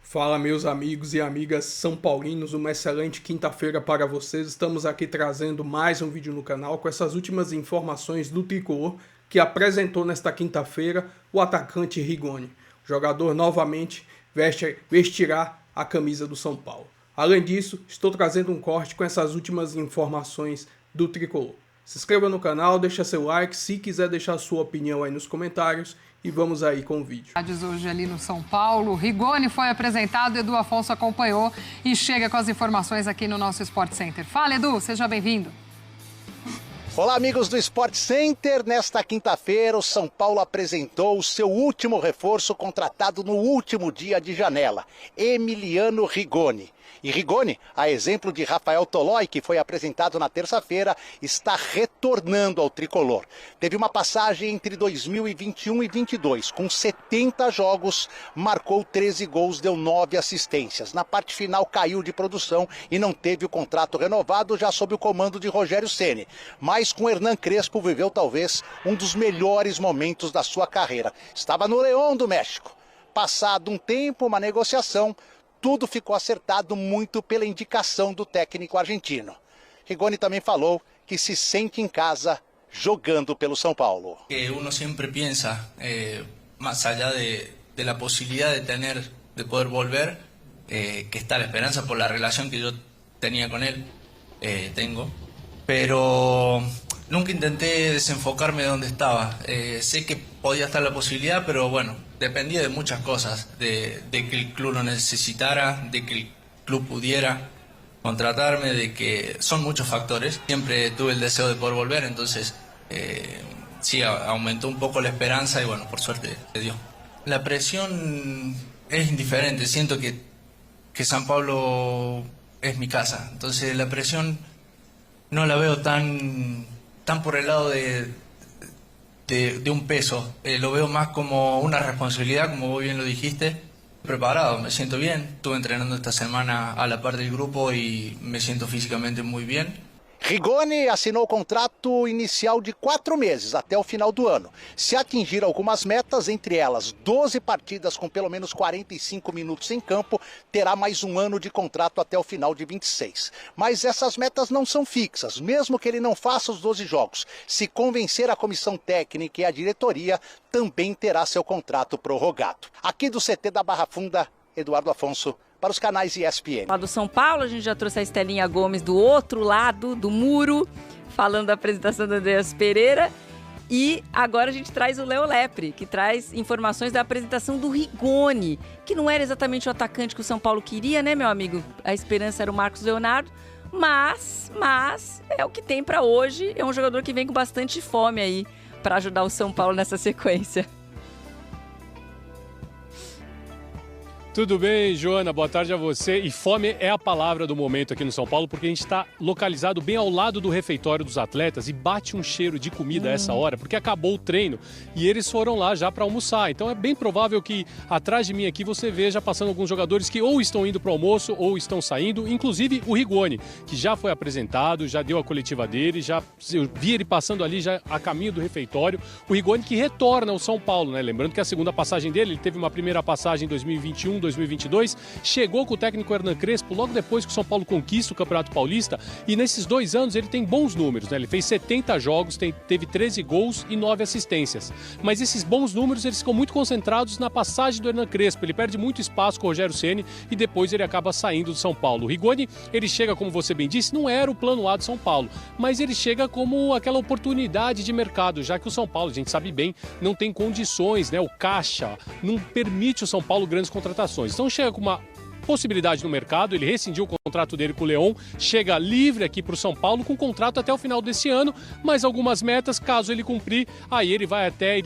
Fala, meus amigos e amigas são paulinos, uma excelente quinta-feira para vocês. Estamos aqui trazendo mais um vídeo no canal com essas últimas informações do tricolor que apresentou nesta quinta-feira o atacante Rigoni. O jogador novamente vestirá a camisa do São Paulo. Além disso, estou trazendo um corte com essas últimas informações do tricolor. Se inscreva no canal, deixa seu like, se quiser deixar sua opinião aí nos comentários e vamos aí com o vídeo. Hoje ali no São Paulo, Rigoni foi apresentado, Edu Afonso acompanhou e chega com as informações aqui no nosso Sport Center. Fala, Edu, seja bem-vindo. Olá, amigos do Sport Center. Nesta quinta-feira, o São Paulo apresentou o seu último reforço contratado no último dia de janela, Emiliano Rigoni. E Rigoni, a exemplo de Rafael Tolói, que foi apresentado na terça-feira, está retornando ao tricolor. Teve uma passagem entre 2021 e 2022, com 70 jogos, marcou 13 gols, deu 9 assistências. Na parte final caiu de produção e não teve o contrato renovado, já sob o comando de Rogério Ceni. Mas com Hernan Crespo viveu talvez um dos melhores momentos da sua carreira. Estava no León do México. Passado um tempo, uma negociação, tudo ficou acertado muito pela indicação do técnico argentino. Rigoni também falou que se sente em casa jogando pelo São Paulo. Uno sempre pensa, más allá de la posibilidad de poder volver, que está la esperanza por la relación que yo tenía con él, tengo, pero nunca intenté desenfocarme de donde estaba. Sé que podía estar la posibilidad, pero bueno, dependía de muchas cosas, de que el club lo necesitara, de que el club pudiera contratarme, de que son muchos factores. Siempre tuve el deseo de poder volver, entonces sí, aumentó un poco la esperanza y bueno, por suerte se dio. La presión es indiferente, siento que San Pablo es mi casa, entonces la presión no la veo tan por el lado de un peso, lo veo más como una responsabilidad, como vos bien lo dijiste. Preparado, me siento bien, estuve entrenando esta semana a la par del grupo y me siento físicamente muy bien. Rigoni assinou o contrato inicial de 4 meses, até o final do ano. Se atingir algumas metas, entre elas 12 partidas com pelo menos 45 minutos em campo, terá mais um ano de contrato até o final de 26. Mas essas metas não são fixas, mesmo que ele não faça os 12 jogos. Se convencer a comissão técnica e a diretoria, também terá seu contrato prorrogado. Aqui do CT da Barra Funda, Eduardo Afonso, para os canais ESPN. Lá do São Paulo, a gente já trouxe a Estelinha Gomes do outro lado do muro, falando da apresentação do Andreas Pereira. E agora a gente traz o Léo Lepre, que traz informações da apresentação do Rigoni, que não era exatamente o atacante que o São Paulo queria, né, meu amigo? A esperança era o Marcos Leonardo, mas é o que tem para hoje. É um jogador que vem com bastante fome aí para ajudar o São Paulo nessa sequência. Tudo bem, Joana? Boa tarde a você. E fome é a palavra do momento aqui no São Paulo, porque a gente está localizado bem ao lado do refeitório dos atletas e bate um cheiro de comida a essa hora, porque acabou o treino e eles foram lá já para almoçar. Então é bem provável que atrás de mim aqui você veja passando alguns jogadores que ou estão indo para o almoço ou estão saindo, inclusive o Rigoni, que já foi apresentado, já deu a coletiva dele, eu vi ele passando ali já a caminho do refeitório. O Rigoni que retorna ao São Paulo, né? Lembrando que a segunda passagem dele, ele teve uma primeira passagem em 2021, 2022, chegou com o técnico Hernan Crespo logo depois que o São Paulo conquista o Campeonato Paulista e nesses 2 anos ele tem bons números, né? Ele fez 70 jogos, teve 13 gols e 9 assistências. Mas esses bons números eles ficam muito concentrados na passagem do Hernan Crespo, ele perde muito espaço com o Rogério Ceni e depois ele acaba saindo do São Paulo. O Rigoni, ele chega, como você bem disse, não era o plano A do São Paulo, mas ele chega como aquela oportunidade de mercado, já que o São Paulo, a gente sabe bem, não tem condições, né? O caixa não permite o São Paulo grandes contratações. Então chega com uma possibilidade no mercado, ele rescindiu o contrato dele com o León, chega livre aqui para o São Paulo com contrato até o final desse ano, mas algumas metas, caso ele cumprir, aí ele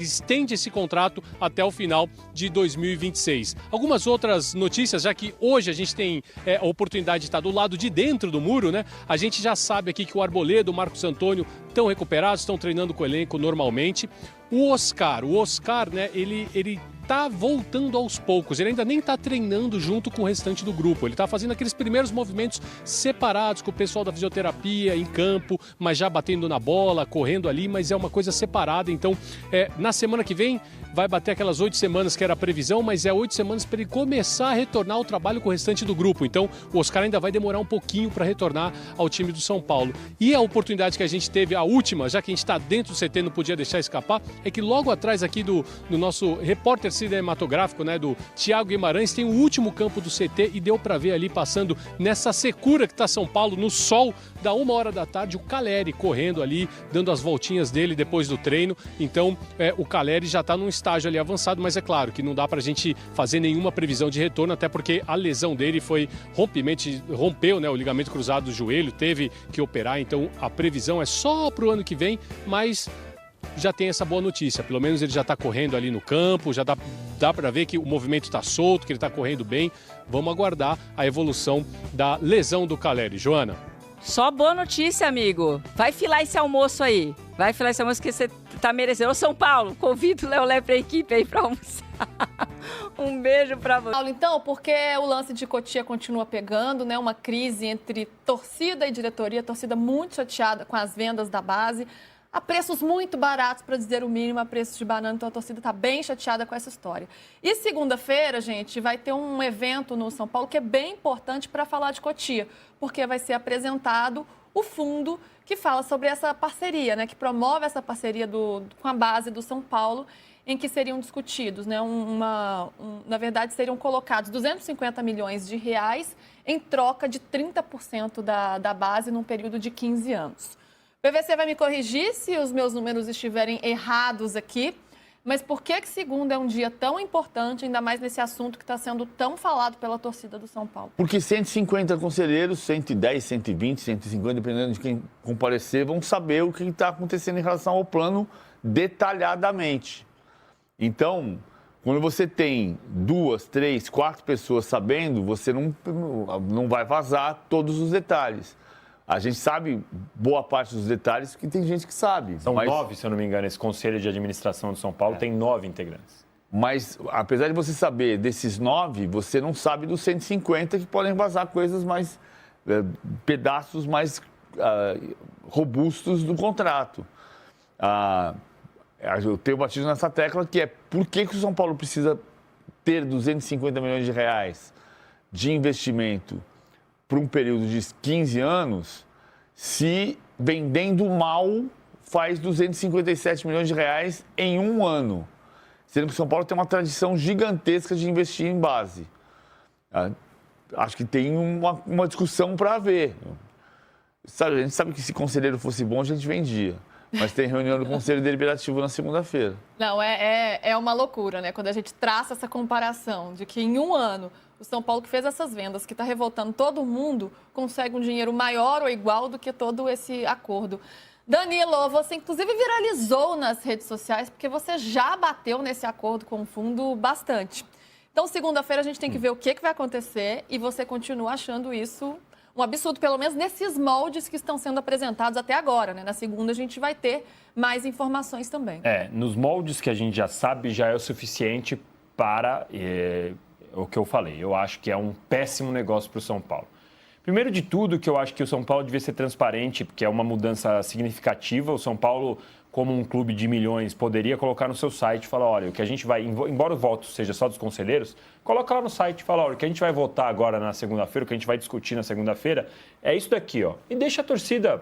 estende esse contrato até o final de 2026. Algumas outras notícias, já que hoje a gente tem a oportunidade de estar do lado de dentro do muro, né? A gente já sabe aqui que o Arboleda, o Marcos Antônio estão recuperados, estão treinando com o elenco normalmente. O Oscar, né, ele tá voltando aos poucos, ele ainda nem está treinando junto com o restante do grupo, ele está fazendo aqueles primeiros movimentos separados com o pessoal da fisioterapia em campo, mas já batendo na bola, correndo ali, mas é uma coisa separada. Então na semana que vem vai bater aquelas 8 semanas que era a previsão, mas é 8 semanas para ele começar a retornar ao trabalho com o restante do grupo. Então, o Oscar ainda vai demorar um pouquinho para retornar ao time do São Paulo. E a oportunidade que a gente teve, a última, já que a gente está dentro do CT, não podia deixar escapar, é que logo atrás aqui do nosso repórter cinematográfico, né, do Thiago Guimarães, tem o último campo do CT e deu para ver ali passando nessa secura que está São Paulo, no sol da 1h da tarde, o Caleri correndo ali, dando as voltinhas dele depois do treino. Então, o Caleri já está num estágio ali avançado, mas é claro que não dá para a gente fazer nenhuma previsão de retorno, até porque a lesão dele foi rompeu, né, o ligamento cruzado do joelho, teve que operar, então a previsão é só para o ano que vem, mas já tem essa boa notícia, pelo menos ele já está correndo ali no campo, já dá para ver que o movimento está solto, que ele está correndo bem. Vamos aguardar a evolução da lesão do Caleri. Joana? Só boa notícia, amigo. Vai filar esse almoço aí. Vai filar esse almoço que você tá merecendo. Ô, São Paulo, convido o Léo Lé pra equipe aí pra almoçar. Um beijo pra você. Paulo, então, porque o lance de Cotia continua pegando, né? Uma crise entre torcida e diretoria. Torcida muito chateada com as vendas da base. A preços muito baratos, para dizer o mínimo, a preços de banana. Então, a torcida está bem chateada com essa história. E segunda-feira, gente, vai ter um evento no São Paulo que é bem importante para falar de Cotia, porque vai ser apresentado o fundo que fala sobre essa parceria, né? Que promove essa parceria com a base do São Paulo, em que seriam discutidos, né? Na verdade, seriam colocados 250 milhões de reais em troca de 30% da base num período de 15 anos. PVC vai me corrigir se os meus números estiverem errados aqui, mas por que segunda é um dia tão importante, ainda mais nesse assunto que está sendo tão falado pela torcida do São Paulo? Porque 150 conselheiros, 110, 120, 150, dependendo de quem comparecer, vão saber o que está acontecendo em relação ao plano detalhadamente. Então, quando você tem 2, 3, 4 pessoas sabendo, você não vai vazar todos os detalhes. A gente sabe boa parte dos detalhes, porque tem gente que sabe. São 9, se eu não me engano, esse Conselho de Administração de São Paulo tem 9 integrantes. Mas, apesar de você saber desses 9, você não sabe dos 150 que podem vazar coisas mais... pedaços mais robustos do contrato. Eu tenho batido nessa tecla que é por que o São Paulo precisa ter 250 milhões de reais de investimento por um período de 15 anos, se vendendo mal faz 257 milhões de reais em um ano. Sendo que o São Paulo tem uma tradição gigantesca de investir em base. Acho que tem uma discussão para haver. A gente sabe que se conselheiro fosse bom, a gente vendia. Mas tem reunião do Conselho Deliberativo na segunda-feira. Não, é uma loucura, né? Quando a gente traça essa comparação de que em um ano o São Paulo que fez essas vendas, que está revoltando todo mundo, consegue um dinheiro maior ou igual do que todo esse acordo. Danilo, você inclusive viralizou nas redes sociais porque você já bateu nesse acordo com o fundo bastante. Então, segunda-feira a gente tem que ver o que vai acontecer e você continua achando isso um absurdo, pelo menos nesses moldes que estão sendo apresentados até agora, né? Na segunda a gente vai ter mais informações também. Nos moldes que a gente já sabe, já é o suficiente para o que eu falei. Eu acho que é um péssimo negócio para o São Paulo. Primeiro de tudo, que eu acho que o São Paulo devia ser transparente, porque é uma mudança significativa. O São Paulo, como um clube de milhões, poderia colocar no seu site e falar, olha, o que a gente vai, embora o voto seja só dos conselheiros, coloca lá no site e fala, olha, o que a gente vai votar agora na segunda-feira, o que a gente vai discutir na segunda-feira, é isso daqui, ó. E deixa a torcida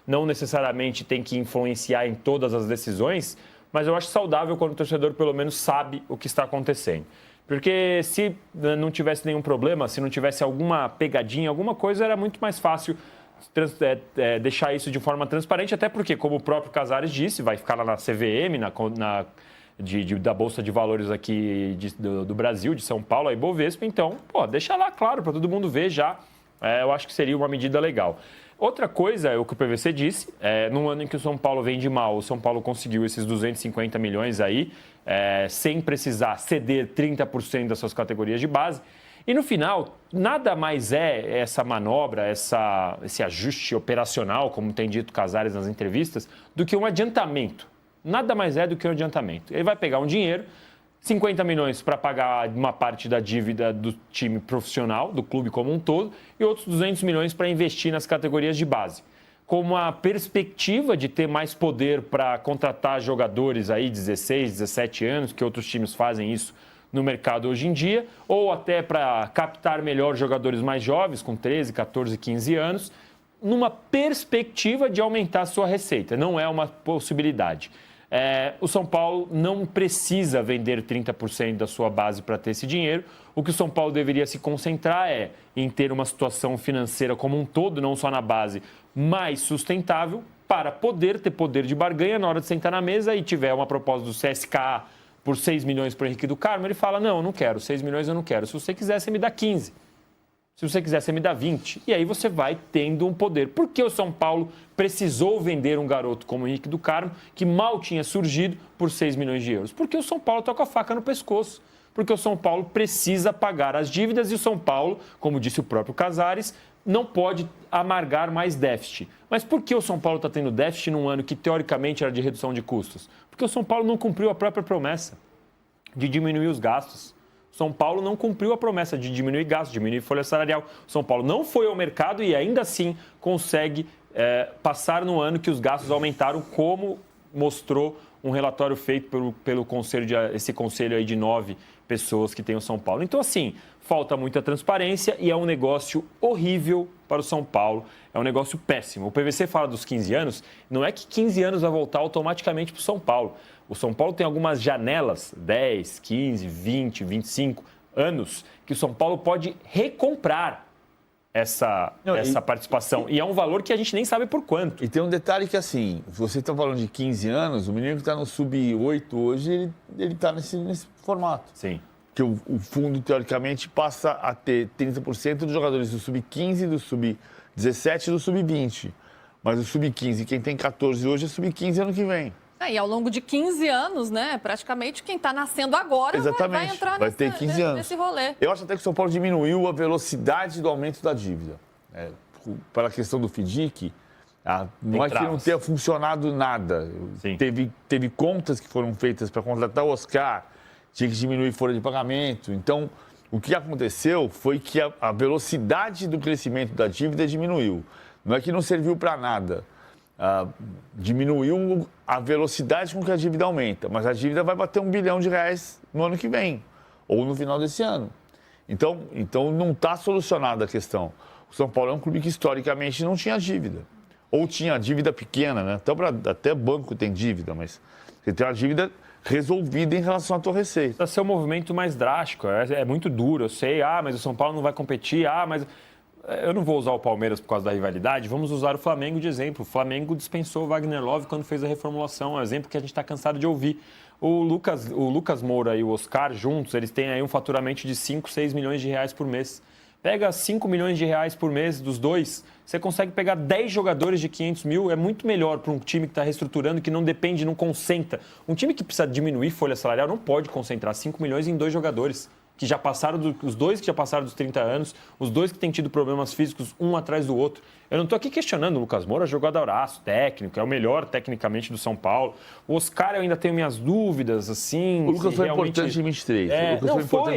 não necessariamente tem que influenciar em todas as decisões, mas eu acho saudável quando o torcedor pelo menos sabe o que está acontecendo. Porque se não tivesse nenhum problema, se não tivesse alguma pegadinha, alguma coisa, era muito mais fácil deixar isso de forma transparente, até porque, como o próprio Casares disse, vai ficar lá na CVM, da Bolsa de Valores aqui do Brasil, de São Paulo, a Ibovespa, então, deixa lá claro para todo mundo ver já, eu acho que seria uma medida legal. Outra coisa é o que o PVC disse, no ano em que o São Paulo vende mal, o São Paulo conseguiu esses 250 milhões aí, sem precisar ceder 30% das suas categorias de base. E no final, nada mais é essa manobra, esse ajuste operacional, como tem dito Casares nas entrevistas, do que um adiantamento. Nada mais é do que um adiantamento. Ele vai pegar um dinheiro, 50 milhões para pagar uma parte da dívida do time profissional, do clube como um todo, e outros 200 milhões para investir nas categorias de base. como a perspectiva de ter mais poder para contratar jogadores aí 16, 17 anos, que outros times fazem isso no mercado hoje em dia, ou até para captar melhor jogadores mais jovens, com 13, 14, 15 anos, numa perspectiva de aumentar a sua receita. Não é uma possibilidade. O São Paulo não precisa vender 30% da sua base para ter esse dinheiro. O que o São Paulo deveria se concentrar é em ter uma situação financeira como um todo, não só na base, mais sustentável, para poder ter poder de barganha na hora de sentar na mesa e tiver uma proposta do CSKA por 6 milhões para o Henrique do Carmo, ele fala, não, eu não quero, 6 milhões eu não quero. Se você quiser, você me dá 15. Se você quiser, você me dá 20. E aí você vai tendo um poder. Por que o São Paulo precisou vender um garoto como o Henrique do Carmo, que mal tinha surgido, por 6 milhões de euros? Porque o São Paulo está com a faca no pescoço. Porque o São Paulo precisa pagar as dívidas e o São Paulo, como disse o próprio Casares, não pode amargar mais déficit. Mas por que o São Paulo está tendo déficit num ano que, teoricamente, era de redução de custos? Porque o São Paulo não cumpriu a própria promessa de diminuir os gastos. São Paulo não cumpriu a promessa de diminuir gastos, diminuir folha salarial. São Paulo não foi ao mercado e ainda assim consegue passar no ano que os gastos aumentaram, como mostrou um relatório feito pelo conselho, esse conselho aí de 9 pessoas que tem o São Paulo. Então, assim, falta muita transparência e é um negócio horrível para o São Paulo. É um negócio péssimo. O PVC fala dos 15 anos, não é que 15 anos vai voltar automaticamente para o São Paulo. O São Paulo tem algumas janelas, 10, 15, 20, 25 anos, que o São Paulo pode recomprar essa participação. E é um valor que a gente nem sabe por quanto. E tem um detalhe que, assim, se você está falando de 15 anos, o menino que está no sub-8 hoje, ele está nesse formato. Sim. Que o fundo, teoricamente, passa a ter 30% dos jogadores do sub-15, do sub-17 e do sub-20. Mas o sub-15, quem tem 14 hoje, é sub-15 ano que vem. E ao longo de 15 anos, né, praticamente quem está nascendo agora vai entrar ter 15 anos. nesse rolê. Eu acho até que o São Paulo diminuiu a velocidade do aumento da dívida. Pela questão do FDIC, não é que não tenha funcionado nada. Teve contas que foram feitas para contratar o Oscar, tinha que diminuir folha de pagamento. Então, o que aconteceu foi que a velocidade do crescimento da dívida diminuiu. Não é que não serviu para nada. Diminuiu a velocidade com que a dívida aumenta, mas a dívida vai bater R$1 bilhão no ano que vem, ou no final desse ano. Então não está solucionada a questão. O São Paulo é um clube que historicamente não tinha dívida, ou tinha dívida pequena, né? Até banco tem dívida, mas você tem uma dívida resolvida em relação à tua receita. Precisa ser um movimento mais drástico, é muito duro, eu sei, mas o São Paulo não vai competir, mas... Eu não vou usar o Palmeiras por causa da rivalidade, vamos usar o Flamengo de exemplo. O Flamengo dispensou o Wagner Love quando fez a reformulação, é um exemplo que a gente está cansado de ouvir. O Lucas Moura e o Oscar juntos, eles têm aí um faturamento de 5, 6 milhões de reais por mês. Pega 5 milhões de reais por mês dos dois, você consegue pegar 10 jogadores de 500 mil, é muito melhor para um time que está reestruturando, que não depende, não concentra. Um time que precisa diminuir folha salarial não pode concentrar 5 milhões em 2 jogadores. Que já passaram, os dois que já passaram dos 30 anos, os dois que têm tido problemas físicos um atrás do outro. Eu não estou aqui questionando o Lucas Moura, jogadoraço, técnico, é o melhor tecnicamente do São Paulo. O Oscar eu ainda tenho minhas dúvidas, assim... O Lucas foi importante em 23.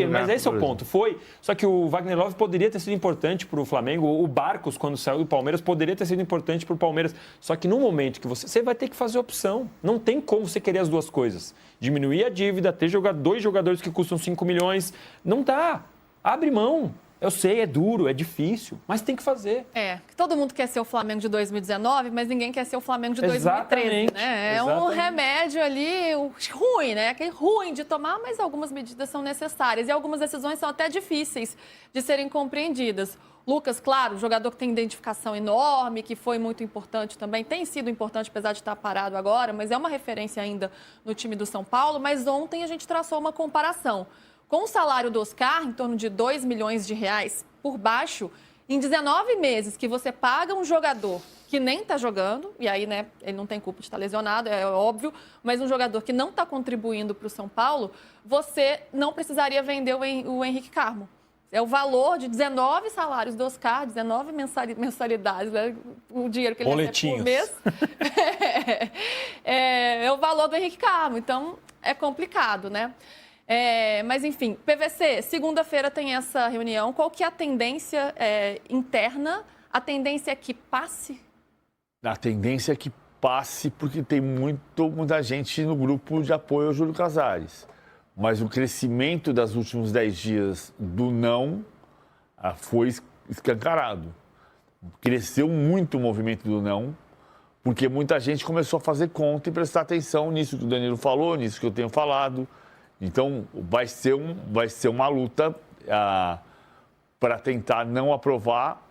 Mas esse é o ponto, foi. Só que o Wagner Love poderia ter sido importante para o Flamengo, o Barcos, quando saiu do Palmeiras, poderia ter sido importante para o Palmeiras. Só que no momento que você vai ter que fazer opção. Não tem como você querer as duas coisas. Diminuir a dívida, ter 2 jogadores que custam 5 milhões, não dá. Abre mão. Eu sei, é duro, é difícil, mas tem que fazer. Todo mundo quer ser o Flamengo de 2019, mas ninguém quer ser o Flamengo de 2013, né? É um remédio ali ruim, né? Aquele ruim de tomar, mas algumas medidas são necessárias e algumas decisões são até difíceis de serem compreendidas. Lucas, claro, jogador que tem identificação enorme, que foi muito importante também, tem sido importante, apesar de estar parado agora, mas é uma referência ainda no time do São Paulo. Mas ontem a gente traçou uma comparação. Com o salário do Oscar, em torno de 2 milhões de reais por baixo, em 19 meses que você paga um jogador que nem está jogando, e aí, né, ele não tem culpa de estar lesionado, é óbvio, mas um jogador que não está contribuindo para o São Paulo, você não precisaria vender o Henrique Carmo. É o valor de 19 salários do Oscar, 19 mensalidades, né? O dinheiro que ele recebe por mês. É o valor do Henrique Carmo, então é complicado, né? Mas, enfim, PVC, segunda-feira tem essa reunião. Qual que é a tendência interna? A tendência é que passe A tendência é que passe, porque tem muita gente no grupo de apoio ao Júlio Casares. Mas o crescimento das últimos 10 dias do não foi escancarado. Cresceu muito o movimento do não, porque muita gente começou a fazer conta e prestar atenção nisso que o Danilo falou, nisso que eu tenho falado. Então, vai ser uma luta para tentar não aprovar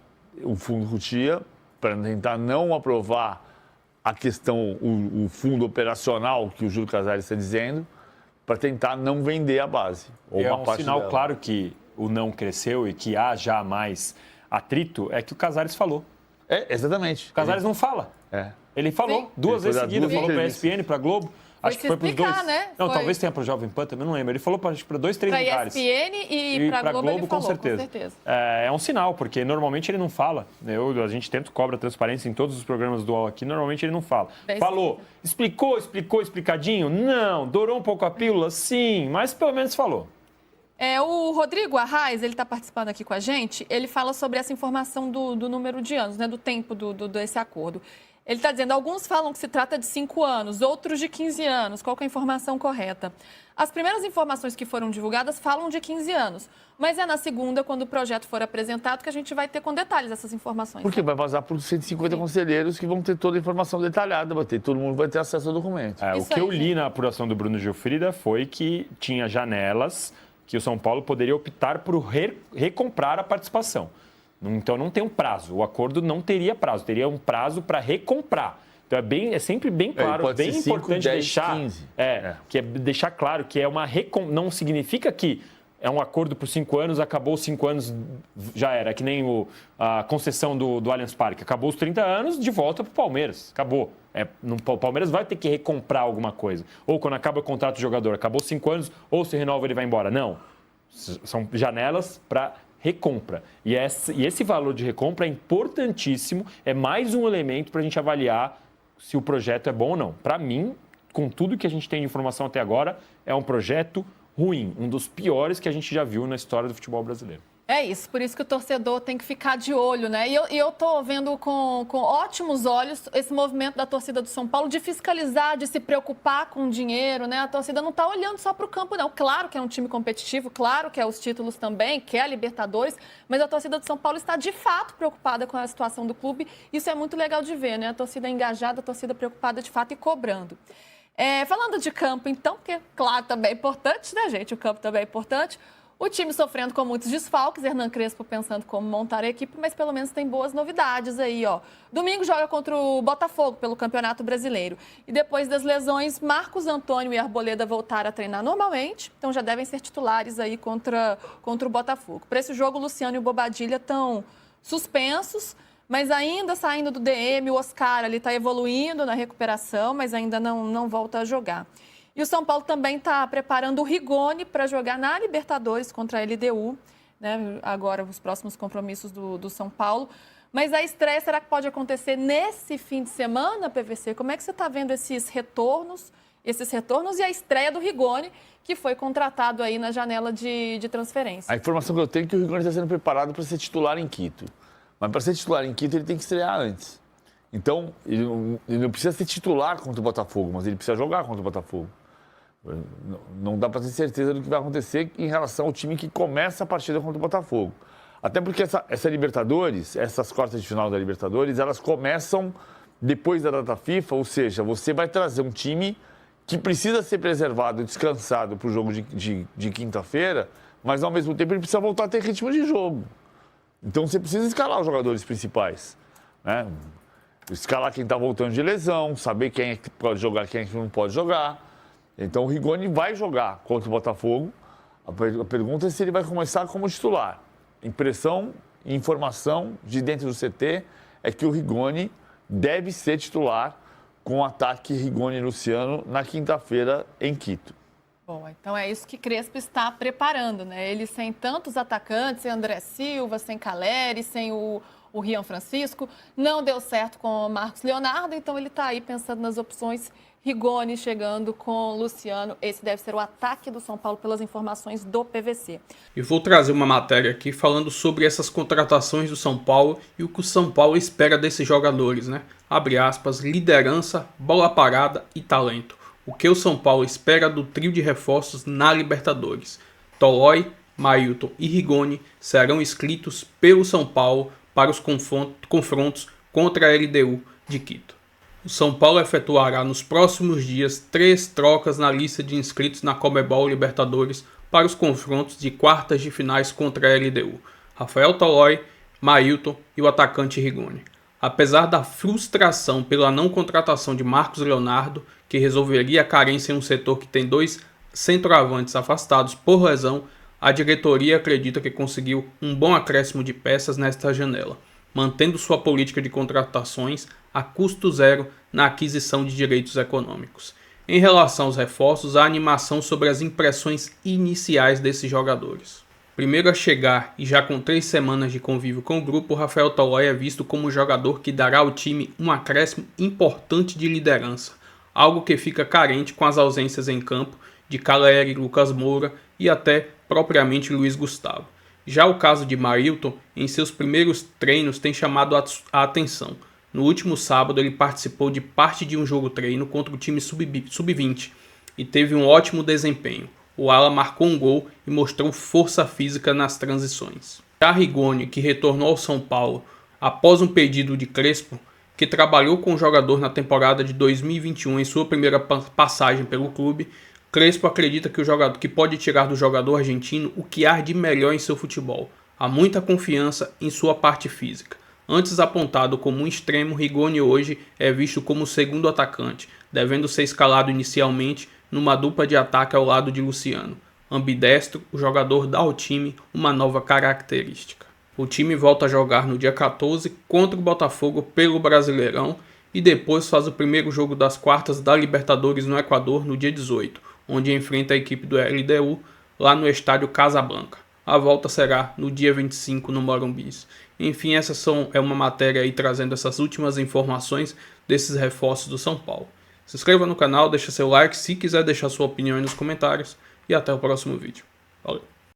o fundo cutia, para tentar não aprovar a questão, o fundo operacional que o Júlio Casares está dizendo, para tentar não vender a base. Ou é uma um parte sinal dela. claro que o não cresceu e que há já mais atrito, é que o Casares falou. Exatamente. O Casares não fala. Ele falou Sim. duas Ele vezes foi dar seguidas, duas falou para a entrevistas. ESPN, para a Globo. Acho que foi para os explicar, dois. né? Não, Foi. talvez tenha para o Jovem Pan também, não lembro. Ele falou para 2, 3 Pra lugares. ESPN e pra Globo ele falou, com certeza. É um sinal, porque normalmente ele não fala. A gente tenta cobra transparência em todos os programas do UOL aqui, normalmente ele não fala. Falou. Explicou, explicadinho? Não. Dourou um pouco a pílula? Sim, mas pelo menos falou. O Rodrigo Arraes, ele está participando aqui com a gente, ele fala sobre essa informação do número de anos, né, do tempo desse acordo. Ele está dizendo, alguns falam que se trata de 5 anos, outros de 15 anos. Qual que é a informação correta? As primeiras informações que foram divulgadas falam de 15 anos, mas é na segunda, quando o projeto for apresentado, que a gente vai ter com detalhes essas informações. Porque vai vazar para os 150 conselheiros que vão ter toda a informação detalhada, todo mundo vai ter acesso ao documento. O que eu li na apuração do Bruno Gilfrida foi que tinha janelas que o São Paulo poderia optar por recomprar a participação. Então não tem um prazo, o acordo não teria prazo, teria um prazo para recomprar. Então é sempre bem claro, bem importante 10, deixar, 15. Que é deixar claro que é uma não significa que é um acordo por 5 anos, acabou os 5 anos, já era, que nem a concessão do Allianz Parque, acabou os 30 anos, de volta para o Palmeiras, acabou. O Palmeiras vai ter que recomprar alguma coisa. Ou quando acaba o contrato do jogador, acabou 5 anos, ou se renova ele vai embora. Não, são janelas para recompra. E esse valor de recompra é importantíssimo, é mais um elemento para a gente avaliar se o projeto é bom ou não. Para mim, com tudo que a gente tem de informação até agora, é um projeto ruim, um dos piores que a gente já viu na história do futebol brasileiro. É isso, por isso que o torcedor tem que ficar de olho, né? E eu tô vendo com ótimos olhos esse movimento da torcida do São Paulo de fiscalizar, de se preocupar com o dinheiro, né? A torcida não tá olhando só para o campo, não. Claro que é um time competitivo, claro que é os títulos também, que é a Libertadores, mas a torcida do São Paulo está de fato preocupada com a situação do clube. Isso é muito legal de ver, né? A torcida engajada, a torcida preocupada de fato e cobrando. Falando de campo, então, porque, claro, também é importante, né, gente? O campo também é importante. O time sofrendo com muitos desfalques, Hernan Crespo pensando como montar a equipe, mas pelo menos tem boas novidades aí, ó. Domingo joga contra o Botafogo pelo Campeonato Brasileiro. E depois das lesões, Marcos Antônio e Arboleda voltaram a treinar normalmente, então já devem ser titulares aí contra o Botafogo. Para esse jogo, o Luciano e o Bobadilha estão suspensos, mas ainda saindo do DM, o Oscar ali está evoluindo na recuperação, mas ainda não volta a jogar. E o São Paulo também está preparando o Rigoni para jogar na Libertadores contra a LDU, né? Agora os próximos compromissos do São Paulo. Mas a estreia, será que pode acontecer nesse fim de semana, PVC? Como é que você está vendo esses retornos e a estreia do Rigoni, que foi contratado aí na janela de transferência? A informação que eu tenho é que o Rigoni está sendo preparado para ser titular em Quito. Mas para ser titular em Quito, ele tem que estrear antes. Então, ele não precisa ser titular contra o Botafogo, mas ele precisa jogar contra o Botafogo. Não dá para ter certeza do que vai acontecer em relação ao time que começa a partida contra o Botafogo. Até porque essa Libertadores, essas quartas de final da Libertadores, elas começam depois da data FIFA, ou seja, você vai trazer um time que precisa ser preservado, descansado para o jogo de quinta-feira, mas ao mesmo tempo ele precisa voltar a ter ritmo de jogo. Então você precisa escalar os jogadores principais, né? Escalar quem está voltando de lesão, saber quem é que pode jogar, quem é que não pode jogar. Então o Rigoni vai jogar contra o Botafogo. A pergunta é se ele vai começar como titular. Impressão e informação de dentro do CT é que o Rigoni deve ser titular com o ataque Rigoni e Luciano na quinta-feira em Quito. Bom, então é isso que Crespo está preparando, né? Ele sem tantos atacantes, sem André Silva, sem Caleri, sem o Rian Francisco. Não deu certo com o Marcos Leonardo, então ele está aí pensando nas opções Rigoni chegando com Luciano. Esse deve ser o ataque do São Paulo pelas informações do PVC. E vou trazer uma matéria aqui falando sobre essas contratações do São Paulo e o que o São Paulo espera desses jogadores, né? Abre aspas, liderança, bola parada e talento. O que o São Paulo espera do trio de reforços na Libertadores. Tolói, Mailton e Rigoni serão inscritos pelo São Paulo para os confrontos contra a LDU de Quito. O São Paulo efetuará nos próximos dias 3 trocas na lista de inscritos na Conmebol Libertadores para os confrontos de quartas de finais contra a LDU, Rafael Tolói, Mailton e o atacante Rigoni. Apesar da frustração pela não contratação de Marcos Leonardo, que resolveria a carência em um setor que tem 2 centroavantes afastados por lesão, a diretoria acredita que conseguiu um bom acréscimo de peças nesta janela, mantendo sua política de contratações a custo zero na aquisição de direitos econômicos. Em relação aos reforços, há animação sobre as impressões iniciais desses jogadores. Primeiro a chegar e já com 3 semanas de convívio com o grupo, Rafael Tolói é visto como um jogador que dará ao time um acréscimo importante de liderança, algo que fica carente com as ausências em campo de Caleri, Lucas Moura e até propriamente Luiz Gustavo. Já o caso de Mailton, em seus primeiros treinos, tem chamado a atenção. No último sábado, ele participou de parte de um jogo-treino contra o time sub-20 e teve um ótimo desempenho. O ala marcou um gol e mostrou força física nas transições. Já Rigoni, que retornou ao São Paulo após um pedido de Crespo, que trabalhou com o jogador na temporada de 2021 em sua primeira passagem pelo clube, Crespo acredita que o jogador que pode tirar do jogador argentino o que há de melhor em seu futebol. Há muita confiança em sua parte física. Antes apontado como um extremo, Rigoni hoje é visto como o segundo atacante, devendo ser escalado inicialmente numa dupla de ataque ao lado de Luciano. Ambidestro, o jogador dá ao time uma nova característica. O time volta a jogar no dia 14 contra o Botafogo pelo Brasileirão e depois faz o primeiro jogo das quartas da Libertadores no Equador no dia 18, onde enfrenta a equipe do LDU lá no estádio Casablanca. A volta será no dia 25 no Morumbi. Enfim, essa é uma matéria aí trazendo essas últimas informações desses reforços do São Paulo. Se inscreva no canal, deixa seu like, se quiser deixar sua opinião aí nos comentários e até o próximo vídeo. Valeu!